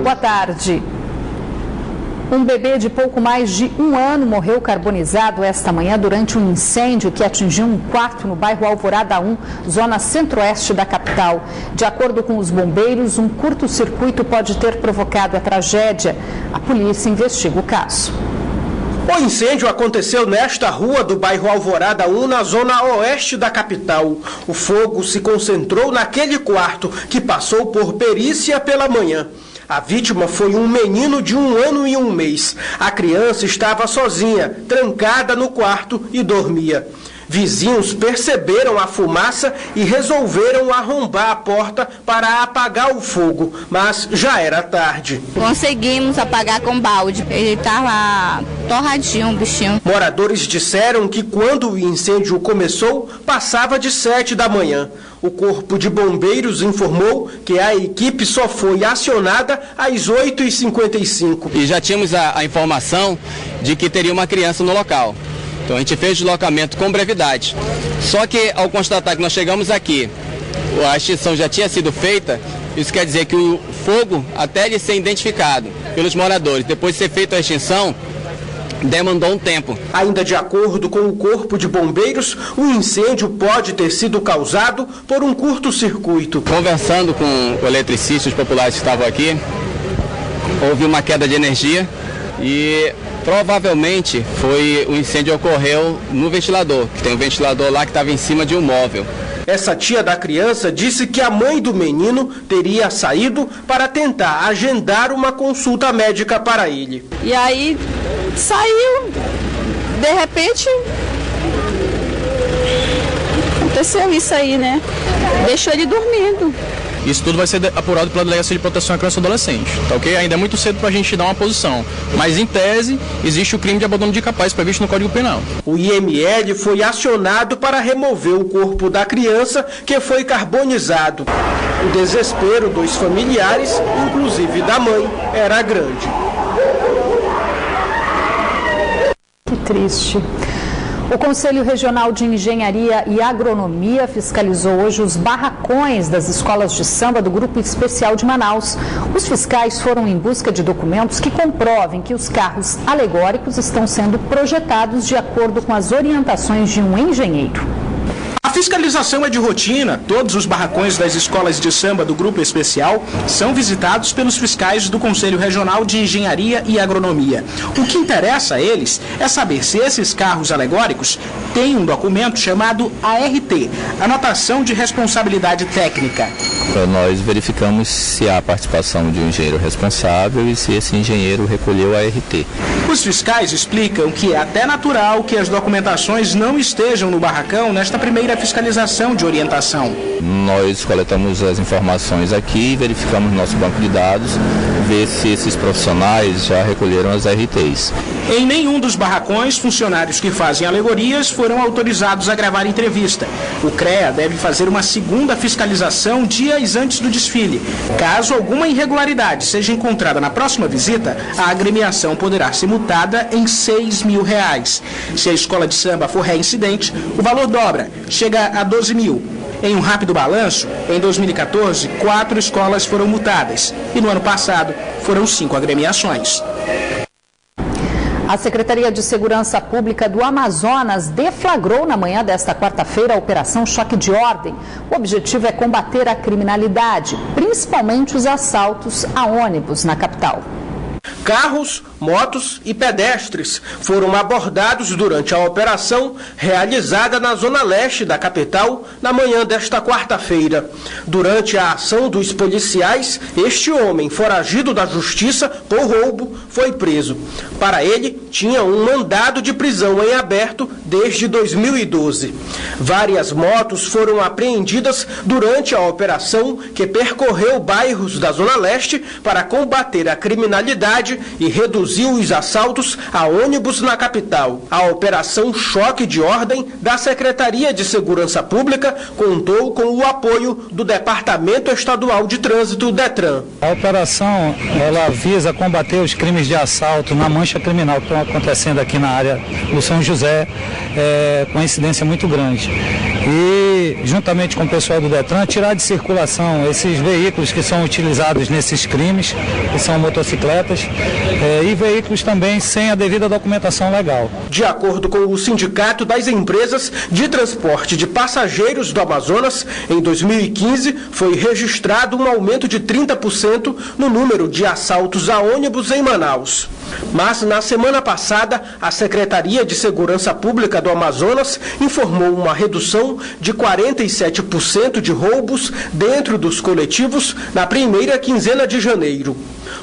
Boa tarde. Um bebê de pouco mais de 1 ano morreu carbonizado esta manhã durante um incêndio que atingiu um quarto no bairro Alvorada 1, zona centro-oeste da capital. De acordo com os bombeiros, um curto-circuito pode ter provocado a tragédia. A polícia investiga o caso. O incêndio aconteceu nesta rua do bairro Alvorada 1, na zona oeste da capital. O fogo se concentrou naquele quarto que passou por perícia pela manhã. A vítima foi um menino de 1 ano e 1 mês. A criança estava sozinha, trancada no quarto e dormia. Vizinhos perceberam a fumaça e resolveram arrombar a porta para apagar o fogo, mas já era tarde. Conseguimos apagar com balde, ele estava torradinho, o bichinho. Moradores disseram que quando o incêndio começou, passava de 7 da manhã. O Corpo de Bombeiros informou que a equipe só foi acionada às 8h55. E já tínhamos a informação de que teria uma criança no local. Então a gente fez o deslocamento com brevidade. Só que ao constatar que nós chegamos aqui, a extinção já tinha sido feita, isso quer dizer que o fogo, até ele ser identificado pelos moradores, depois de ser feita a extinção, demandou um tempo. Ainda de acordo com o Corpo de Bombeiros, o incêndio pode ter sido causado por um curto-circuito. Conversando com o eletricista, os populares que estavam aqui, houve uma queda de energia e provavelmente o incêndio ocorreu no ventilador, que tem um ventilador lá que estava em cima de um móvel. Essa tia da criança disse que a mãe do menino teria saído para tentar agendar uma consulta médica para ele. E aí saiu, de repente aconteceu isso aí, né? Deixou ele dormindo. Isso tudo vai ser apurado pela Delegacia de Proteção à Criança e Adolescente, tá ok? Ainda é muito cedo para a gente dar uma posição, mas em tese existe o crime de abandono de capaz previsto no Código Penal. O IML foi acionado para remover o corpo da criança que foi carbonizado. O desespero dos familiares, inclusive da mãe, era grande. Que triste. O Conselho Regional de Engenharia e Agronomia fiscalizou hoje os barracões das escolas de samba do Grupo Especial de Manaus. Os fiscais foram em busca de documentos que comprovem que os carros alegóricos estão sendo projetados de acordo com as orientações de um engenheiro. A fiscalização é de rotina. Todos os barracões das escolas de samba do Grupo Especial são visitados pelos fiscais do Conselho Regional de Engenharia e Agronomia. O que interessa a eles é saber se esses carros alegóricos têm um documento chamado ART, Anotação de Responsabilidade Técnica. Nós verificamos se há participação de um engenheiro responsável e se esse engenheiro recolheu a ART. Os fiscais explicam que é até natural que as documentações não estejam no barracão nesta primeira fiscalização de orientação. Nós coletamos as informações aqui, verificamos nosso banco de dados, ver se esses profissionais já recolheram as ARTs. Em nenhum dos barracões, funcionários que fazem alegorias foram autorizados a gravar entrevista. O CREA deve fazer uma segunda fiscalização dias antes do desfile. Caso alguma irregularidade seja encontrada na próxima visita, a agremiação poderá ser multada em R$6 mil. Se a escola de samba for reincidente, o valor dobra, chega a 12 mil. Em um rápido balanço, em 2014, 4 escolas foram multadas e no ano passado foram 5 agremiações. A Secretaria de Segurança Pública do Amazonas deflagrou na manhã desta quarta-feira a Operação Choque de Ordem. O objetivo é combater a criminalidade, principalmente os assaltos a ônibus na capital. Carros, motos e pedestres foram abordados durante a operação realizada na zona leste da capital na manhã desta quarta-feira. Durante a ação dos policiais, este homem, foragido da justiça por roubo, foi preso. Para ele, tinha um mandado de prisão em aberto desde 2012. Várias motos foram apreendidas durante a operação que percorreu bairros da zona leste para combater a criminalidade e reduzir os assaltos a ônibus na capital. A Operação Choque de Ordem da Secretaria de Segurança Pública contou com o apoio do Departamento Estadual de Trânsito, DETRAN. A operação ela visa combater os crimes de assalto na mancha criminal que estão acontecendo aqui na área do São José, com incidência muito grande. E aí, juntamente com o pessoal do Detran, tirar de circulação esses veículos que são utilizados nesses crimes, que são motocicletas, e veículos também sem a devida documentação legal. De acordo com o Sindicato das Empresas de Transporte de Passageiros do Amazonas, em 2015 foi registrado um aumento de 30% no número de assaltos a ônibus em Manaus. Mas na semana passada, a Secretaria de Segurança Pública do Amazonas informou uma redução de 47% de roubos dentro dos coletivos na primeira quinzena de janeiro.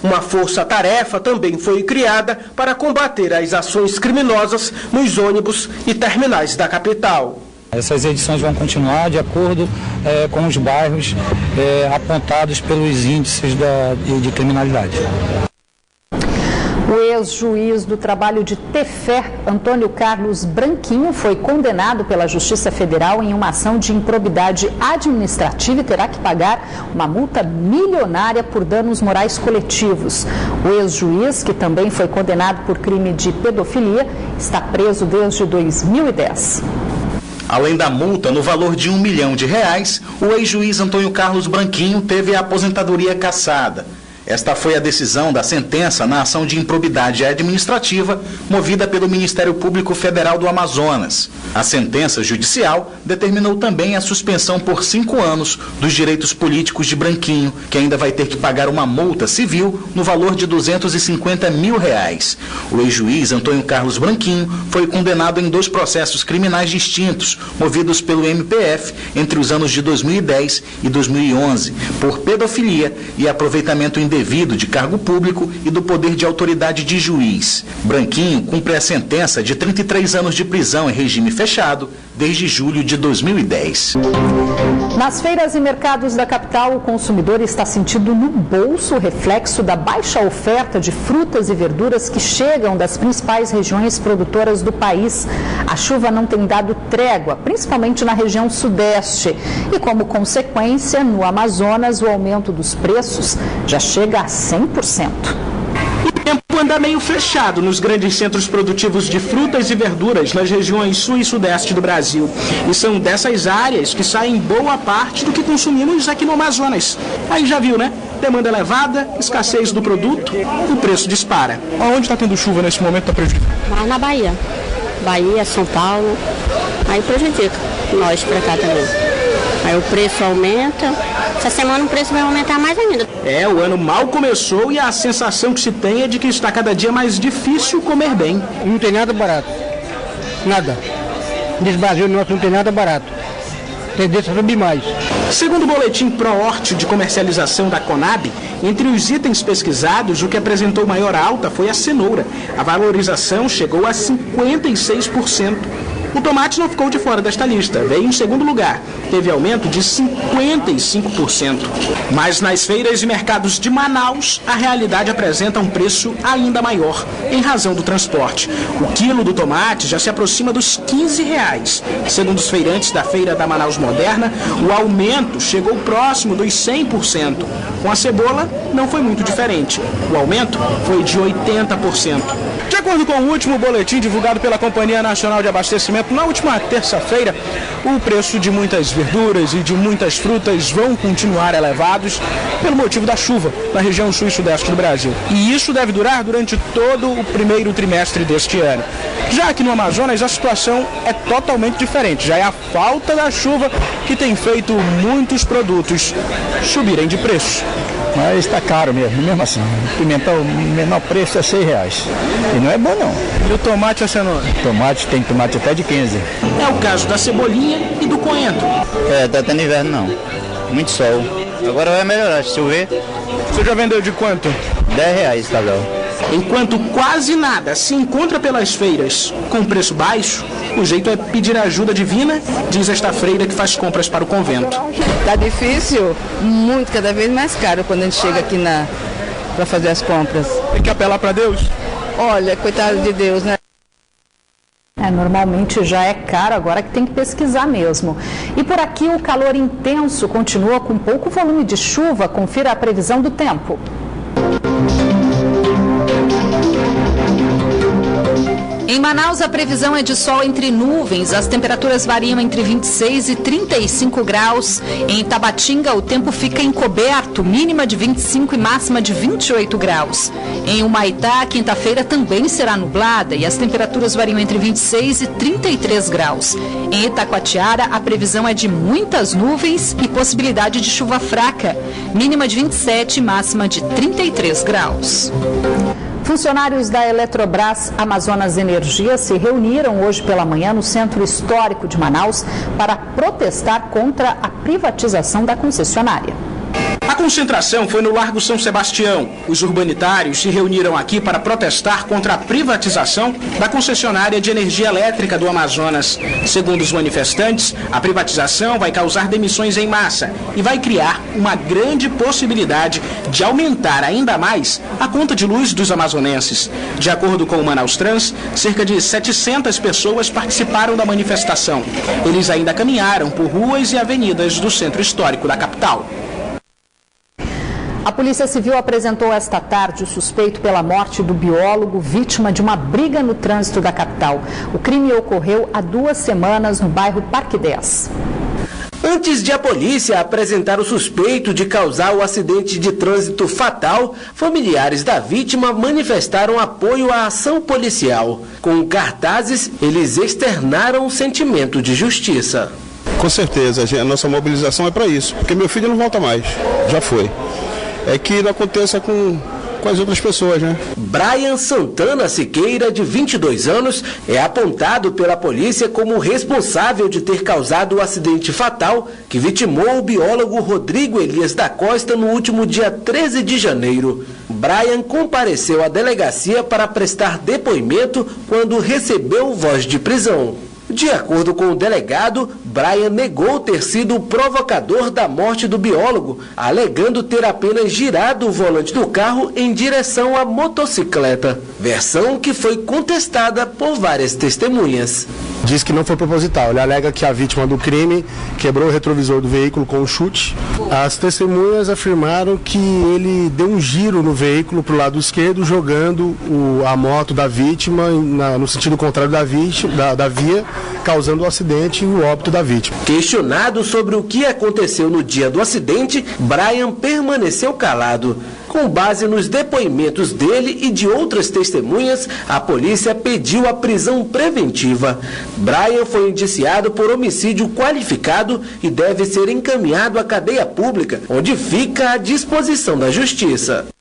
Uma força-tarefa também foi criada para combater as ações criminosas nos ônibus e terminais da capital. Essas edições vão continuar de acordo com os bairros apontados pelos índices de criminalidade. O ex-juiz do trabalho de Tefé, Antônio Carlos Branquinho, foi condenado pela Justiça Federal em uma ação de improbidade administrativa e terá que pagar uma multa milionária por danos morais coletivos. O ex-juiz, que também foi condenado por crime de pedofilia, está preso desde 2010. Além da multa no valor de R$1 milhão, o ex-juiz Antônio Carlos Branquinho teve a aposentadoria cassada. Esta foi a decisão da sentença na ação de improbidade administrativa movida pelo Ministério Público Federal do Amazonas. A sentença judicial determinou também a suspensão por 5 anos dos direitos políticos de Branquinho, que ainda vai ter que pagar uma multa civil no valor de R$250 mil. O ex-juiz Antônio Carlos Branquinho foi condenado em 2 processos criminais distintos, movidos pelo MPF entre os anos de 2010 e 2011, por pedofilia e aproveitamento indevido de cargo público e do poder de autoridade de juiz. Branquinho cumpre a sentença de 33 anos de prisão em regime fechado desde julho de 2010. Nas feiras e mercados da capital, o consumidor está sentindo no bolso o reflexo da baixa oferta de frutas e verduras que chegam das principais regiões produtoras do país. A chuva não tem dado trégua, principalmente na região sudeste. E como consequência, no Amazonas, o aumento dos preços já chega a 100%. O tempo anda meio fechado nos grandes centros produtivos de frutas e verduras nas regiões sul e sudeste do Brasil. E são dessas áreas que saem boa parte do que consumimos aqui no Amazonas. Aí já viu, né? Demanda elevada, escassez do produto, o preço dispara. Onde está tendo chuva nesse momento está prejudicando? Mas na Bahia. Bahia, São Paulo, aí prejudica nós para cá também. Aí o preço aumenta. Essa semana o preço vai aumentar mais ainda. O ano mal começou e a sensação que se tem é de que está cada dia mais difícil comer bem. Não tem nada barato. Nada. Nesse Brasil nosso não tem nada barato. Tendência a subir mais. Segundo o boletim Prohorte de comercialização da Conab, entre os itens pesquisados, o que apresentou maior alta foi a cenoura. A valorização chegou a 56%. O tomate não ficou de fora desta lista, veio em segundo lugar, teve aumento de 55%. Mas nas feiras e mercados de Manaus, a realidade apresenta um preço ainda maior, em razão do transporte. O quilo do tomate já se aproxima dos R$15. Segundo os feirantes da Feira da Manaus Moderna, o aumento chegou próximo dos 100%. Com a cebola, não foi muito diferente. O aumento foi de 80%. De acordo com o último boletim divulgado pela Companhia Nacional de Abastecimento, na última terça-feira, o preço de muitas verduras e de muitas frutas vão continuar elevados pelo motivo da chuva na região sul e sudeste do Brasil. E isso deve durar durante todo o primeiro trimestre deste ano. Já aqui no Amazonas, a situação é totalmente diferente. Já é a falta da chuva que tem feito muitos produtos subirem de preço. Mas está caro mesmo assim. O pimentão, o menor preço é R$6. E não é bom não. E o tomate e a cenoura? Tem tomate até de 15. É o caso da cebolinha e do coentro. Tá tendo inverno não. Muito sol. Agora vai melhorar, se chover. Você já vendeu de quanto? R$10, Cabral. Enquanto quase nada se encontra pelas feiras com preço baixo, o jeito é pedir ajuda divina, diz esta freira que faz compras para o convento. Tá difícil, muito, cada vez mais caro quando a gente chega aqui para fazer as compras. Tem que apelar para Deus? Olha, coitado de Deus, né? Normalmente já é caro, agora que tem que pesquisar mesmo. E por aqui o calor intenso continua com pouco volume de chuva. Confira a previsão do tempo. Em Manaus, a previsão é de sol entre nuvens. As temperaturas variam entre 26 e 35 graus. Em Tabatinga, o tempo fica encoberto, mínima de 25 e máxima de 28 graus. Em Humaitá, quinta-feira também será nublada e as temperaturas variam entre 26 e 33 graus. Em Itacoatiara, a previsão é de muitas nuvens e possibilidade de chuva fraca, mínima de 27 e máxima de 33 graus. Funcionários da Eletrobras Amazonas Energia se reuniram hoje pela manhã no Centro Histórico de Manaus para protestar contra a privatização da concessionária. A concentração foi no Largo São Sebastião. Os urbanitários se reuniram aqui para protestar contra a privatização da concessionária de energia elétrica do Amazonas. Segundo os manifestantes, a privatização vai causar demissões em massa e vai criar uma grande possibilidade de aumentar ainda mais a conta de luz dos amazonenses. De acordo com o Manaus Trans, cerca de 700 pessoas participaram da manifestação. Eles ainda caminharam por ruas e avenidas do centro histórico da capital. A Polícia Civil apresentou esta tarde o suspeito pela morte do biólogo vítima de uma briga no trânsito da capital. O crime ocorreu há 2 semanas no bairro Parque 10. Antes de a polícia apresentar o suspeito de causar o acidente de trânsito fatal, familiares da vítima manifestaram apoio à ação policial. Com cartazes, eles externaram o sentimento de justiça. Com certeza, a nossa mobilização é para isso, porque meu filho não volta mais, já foi. É que não aconteça com as outras pessoas, né? Brian Santana Siqueira, de 22 anos, é apontado pela polícia como responsável de ter causado o acidente fatal que vitimou o biólogo Rodrigo Elias da Costa no último dia 13 de janeiro. Brian compareceu à delegacia para prestar depoimento quando recebeu voz de prisão. De acordo com o delegado, Brian negou ter sido o provocador da morte do biólogo, alegando ter apenas girado o volante do carro em direção à motocicleta, versão que foi contestada por várias testemunhas. Diz que não foi proposital. Ele alega que a vítima do crime quebrou o retrovisor do veículo com um chute. As testemunhas afirmaram que ele deu um giro no veículo para o lado esquerdo, jogando a moto da vítima no sentido contrário da via, causando o acidente e o óbito da vítima. Questionado sobre o que aconteceu no dia do acidente, Brian permaneceu calado. Com base nos depoimentos dele e de outras testemunhas, a polícia pediu a prisão preventiva. Brian foi indiciado por homicídio qualificado e deve ser encaminhado à cadeia pública, onde fica à disposição da justiça.